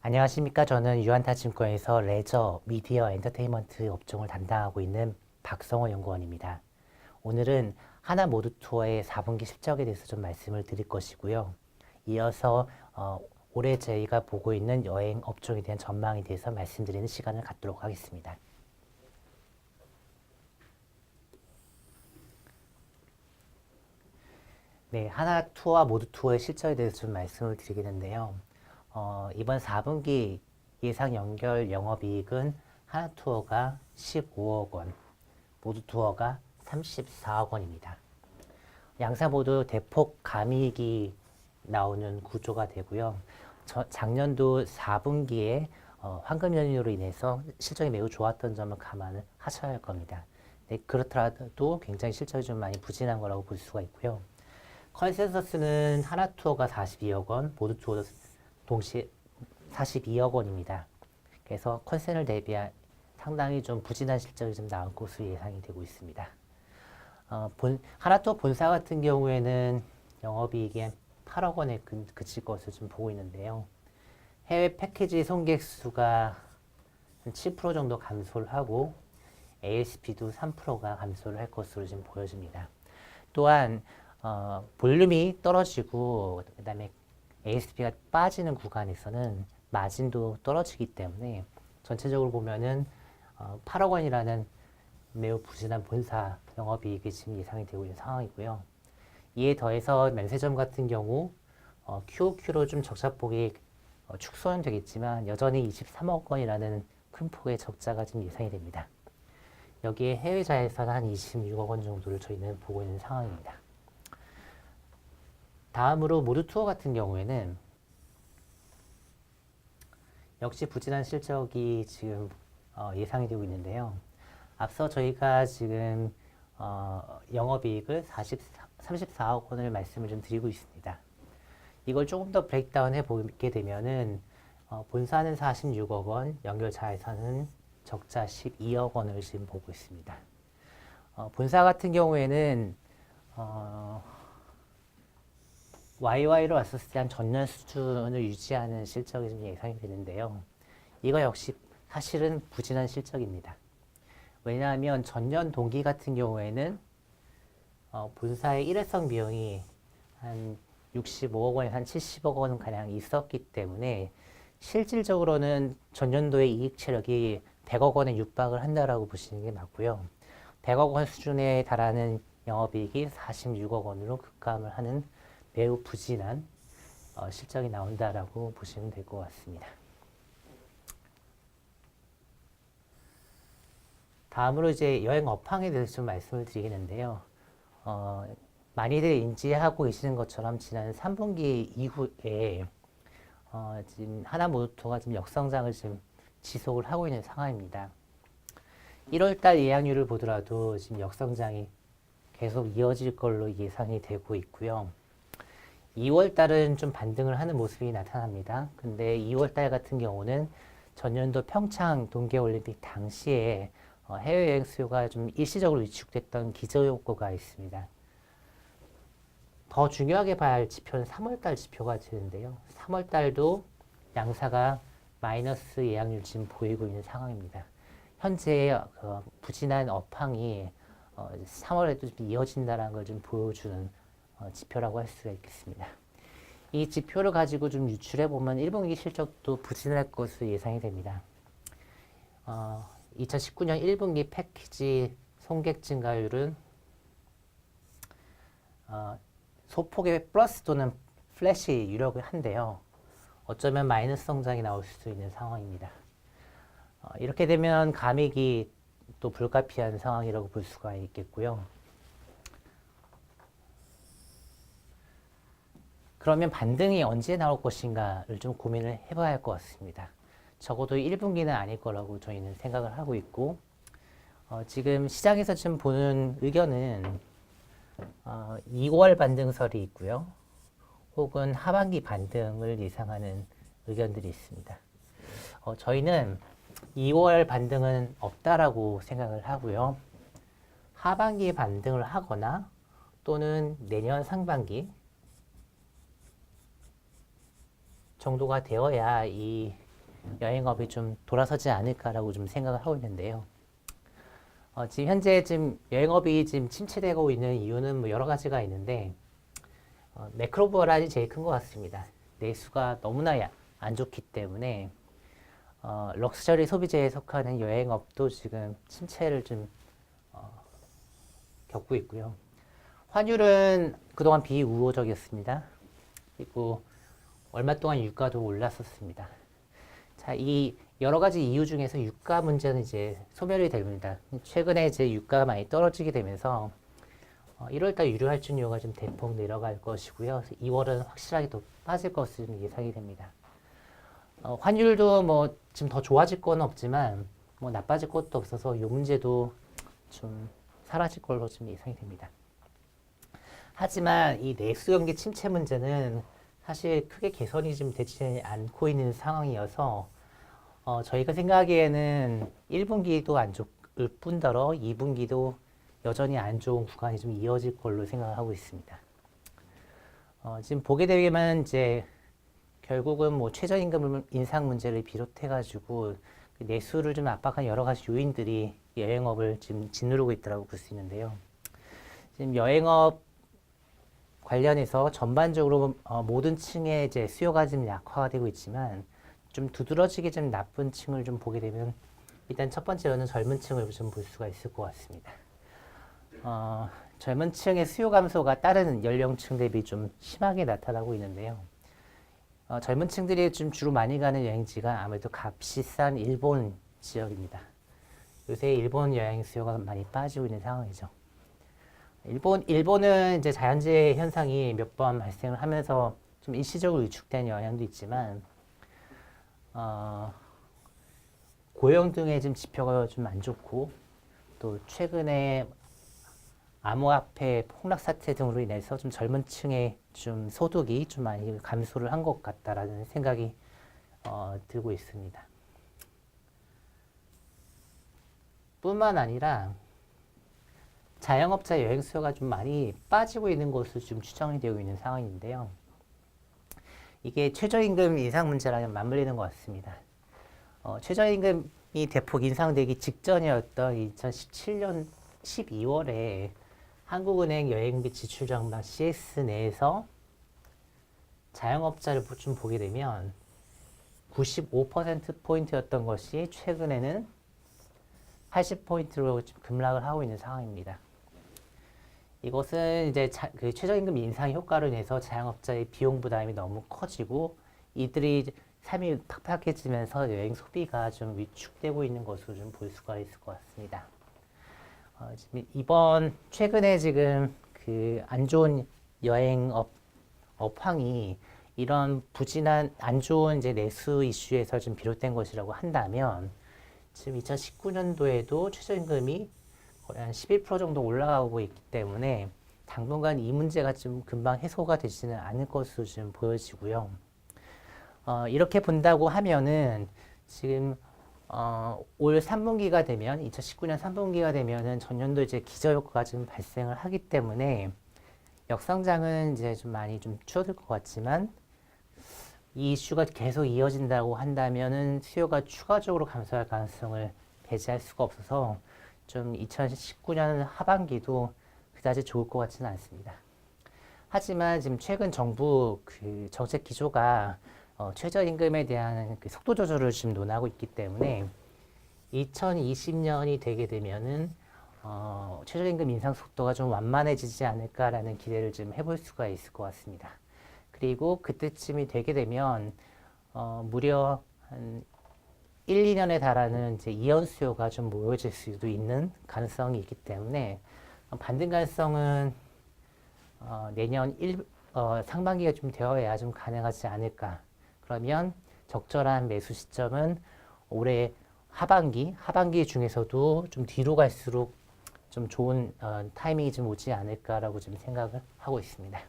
안녕하십니까. 저는 유한타증권에서 레저, 미디어, 엔터테인먼트 업종을 담당하고 있는 박성호 연구원입니다. 오늘은 하나모두투어의 4분기 실적에 대해서 좀 말씀을 드릴 것이고요. 이어서 올해 저희가 보고 있는 여행 업종에 대한 전망에 대해서 말씀드리는 시간을 갖도록 하겠습니다. 네, 하나투어와 모두투어의 실적에 대해서 좀 말씀을 드리겠는데요. 이번 4분기 예상 연결 영업이익은 하나투어가 15억 원, 모두투어가 34억 원입니다. 양사 모두 대폭 감이익이 나오는 구조가 되고요. 작년도 4분기에 황금 연휴로 인해서 실적이 매우 좋았던 점을 감안을 하셔야 할 겁니다. 네, 그렇더라도 굉장히 실적이 좀 많이 부진한 거라고 볼 수가 있고요. 컨센서스는 하나투어가 42억 원, 모두투어도 동시에 42억 원입니다. 그래서 컨센을 대비한 상당히 좀 부진한 실적이 좀 나올 것으로 예상이 되고 있습니다. 하나투어 본사 같은 경우에는 영업이익이 8억 원에 그칠 것을 좀 보고 있는데요. 해외 패키지 손객 수가 7% 정도 감소를 하고 ASP도 3%가 감소를 할 것으로 지금 보여집니다. 또한 볼륨이 떨어지고 그다음에 ASP가 빠지는 구간에서는 마진도 떨어지기 때문에 전체적으로 보면은 8억 원이라는 매우 부진한 본사 영업이익이 지금 예상이 되고 있는 상황이고요. 이에 더해서 면세점 같은 경우 QOQ로 좀 적자폭이 축소는 되겠지만 여전히 23억 원이라는 큰 폭의 적자가 지금 예상이 됩니다. 여기에 해외 자회사는 한 26억 원 정도를 저희는 보고 있는 상황입니다. 다음으로 모두투어 같은 경우에는 역시 부진한 실적이 지금 예상이 되고 있는데요. 앞서 저희가 지금 영업이익을 34억 원을 말씀을 좀 드리고 있습니다. 이걸 조금 더 브레이크다운 해보게 되면은 본사는 46억 원, 연결 자회사는 적자 12억 원을 지금 보고 있습니다. 본사 같은 경우에는 YY로 왔었을 때 한 전년 수준을 유지하는 실적이 좀 예상이 되는데요. 이거 역시 사실은 부진한 실적입니다. 왜냐하면 전년 동기 같은 경우에는 본사의 일회성 비용이 한 65억 원에서 한 70억 원 가량 있었기 때문에 실질적으로는 전년도의 이익 체력이 100억 원에 육박을 한다라고 보시는 게 맞고요. 100억 원 수준에 달하는 영업이익이 46억 원으로 급감을 하는 매우 부진한 실적이 나온다라고 보시면 될 것 같습니다. 다음으로 이제 여행 업황에 대해서 좀 말씀을 드리겠는데요. 많이들 인지하고 계시는 것처럼 지난 3분기 이후에 지금 하나모토가 지금 역성장을 지금 지속을 하고 있는 상황입니다. 1월달 예약률을 보더라도 지금 역성장이 계속 이어질 걸로 예상이 되고 있고요. 2월달은 좀 반등을 하는 모습이 나타납니다. 근데 2월달 같은 경우는 전년도 평창 동계올림픽 당시에 해외여행 수요가 좀 일시적으로 위축됐던 기저효과가 있습니다. 더 중요하게 봐야 할 지표는 3월달 지표가 되는데요. 3월달도 양사가 마이너스 예약률 지금 보이고 있는 상황입니다. 현재 부진한 업황이 3월에도 좀 이어진다는 걸 좀 보여주는 지표라고 할 수가 있겠습니다. 이 지표를 가지고 좀 유출해 보면 1분기 실적도 부진할 것으로 예상이 됩니다. 2019년 1분기 패키지 손객 증가율은 소폭의 플러스 또는 플랫이 유력을 한데요. 어쩌면 마이너스 성장이 나올 수도 있는 상황입니다. 이렇게 되면 감익이 또 불가피한 상황이라고 볼 수가 있겠고요. 그러면 반등이 언제 나올 것인가를 좀 고민을 해봐야 할 것 같습니다. 적어도 1분기는 아닐 거라고 저희는 생각을 하고 있고, 지금 시장에서 지금 보는 의견은 2월 반등설이 있고요. 혹은 하반기 반등을 예상하는 의견들이 있습니다. 저희는 2월 반등은 없다라고 생각을 하고요. 하반기에 반등을 하거나 또는 내년 상반기 정도가 되어야 이 여행업이 좀 돌아서지 않을까라고 좀 생각을 하고 있는데요. 지금 현재 지금 여행업이 지금 침체되고 있는 이유는 뭐 여러 가지가 있는데 매크로 불안이 제일 큰 것 같습니다. 내수가 너무나 안 좋기 때문에 럭셔리 소비재에 속하는 여행업도 지금 침체를 좀 겪고 있고요. 환율은 그동안 비우호적이었습니다. 그리고 얼마 동안 유가도 올랐었습니다. 자, 이 여러 가지 이유 중에서 유가 문제는 이제 소멸이 됩니다. 최근에 이제 유가가 많이 떨어지게 되면서 1월달 유류 할증료가 좀 대폭 내려갈 것이고요. 2월은 확실하게 또 빠질 것으로 예상이 됩니다. 환율도 뭐 지금 더 좋아질 건 없지만 뭐 나빠질 것도 없어서 이 문제도 좀 사라질 걸로 좀 예상이 됩니다. 하지만 이 내수 경기 침체 문제는 사실 크게 개선이 좀 되지 않고 있는 상황이어서 저희가 생각하기에는 1분기도 안 좋을 뿐더러 2분기도 여전히 안 좋은 구간이 좀 이어질 걸로 생각을 하고 있습니다. 지금 보게 되면 이제 결국은 뭐 최저임금 인상 문제를 비롯해가지고 그 내수를 좀 압박한 여러 가지 요인들이 여행업을 지금 짓누르고 있다고 볼 수 있는데요. 지금 여행업 관련해서 전반적으로 모든 층의 이제 수요가 좀 약화가 되고 있지만 좀 두드러지게 좀 나쁜 층을 좀 보게 되면 일단 첫 번째로는 젊은 층을 좀 볼 수가 있을 것 같습니다. 젊은 층의 수요 감소가 다른 연령층 대비 좀 심하게 나타나고 있는데요. 젊은 층들이 좀 주로 많이 가는 여행지가 아무래도 값이 싼 일본 지역입니다. 요새 일본 여행 수요가 많이 빠지고 있는 상황이죠. 일본은 이제 자연재해 현상이 몇 번 발생을 하면서 좀 일시적으로 위축된 영향도 있지만, 고용 등의 좀 지표가 좀 안 좋고, 또 최근에 암호화폐 폭락 사태 등으로 인해서 좀 젊은 층의 좀 소득이 좀 많이 감소를 한 것 같다라는 생각이 들고 있습니다. 뿐만 아니라 자영업자 여행 수요가 좀 많이 빠지고 있는 것으로 좀 추정이 되고 있는 상황인데요. 이게 최저임금 인상 문제랑 맞물리는 것 같습니다. 최저임금이 대폭 인상되기 직전이었던 2017년 12월에 한국은행 여행비 지출 장방 CS 내에서 자영업자를 좀 보게 되면 95%포인트였던 것이 최근에는 80포인트로 급락을 하고 있는 상황입니다. 이것은 이제 그 최저임금 인상 효과로 인해서 자영업자의 비용 부담이 너무 커지고 이들이 삶이 팍팍해지면서 여행 소비가 좀 위축되고 있는 것으로 좀 볼 수가 있을 것 같습니다. 이번 최근에 지금 그 안 좋은 여행업 업황이 이런 부진한 안 좋은 이제 내수 이슈에서 좀 비롯된 것이라고 한다면 지금 2019년도에도 최저임금이 거의 한 11% 정도 올라가고 있기 때문에 당분간 이 문제가 좀 금방 해소가 되지는 않을 것으로 좀 보여지고요. 이렇게 본다고 하면은 지금 올 3분기가 되면 2019년 3분기가 되면은 전년도 이제 기저효과가 좀 발생을 하기 때문에 역성장은 이제 좀 많이 좀 줄어들 것 같지만 이 이슈가 계속 이어진다고 한다면은 수요가 추가적으로 감소할 가능성을 배제할 수가 없어서 좀 2019년 하반기도 그다지 좋을 것 같지는 않습니다. 하지만 지금 최근 정부 그 정책 기조가 최저임금에 대한 그 속도 조절을 지금 논하고 있기 때문에 2020년이 되게 되면은 최저임금 인상 속도가 좀 완만해지지 않을까라는 기대를 좀 해볼 수가 있을 것 같습니다. 그리고 그때쯤이 되게 되면 무려 한 1, 2년에 달하는 이제 이연 수요가 좀 모여질 수도 있는 가능성이 있기 때문에 반등 가능성은 내년 상반기가 좀 되어야 좀 가능하지 않을까. 그러면 적절한 매수 시점은 올해 하반기 중에서도 좀 뒤로 갈수록 좀 좋은 타이밍이 좀 오지 않을까라고 좀 생각을 하고 있습니다.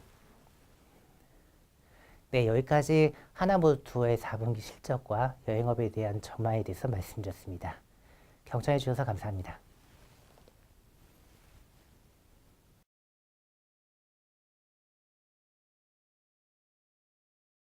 네, 여기까지 하나모토의 4분기 실적과 여행업에 대한 전망에 대해서 말씀드렸습니다. 경청해 주셔서 감사합니다.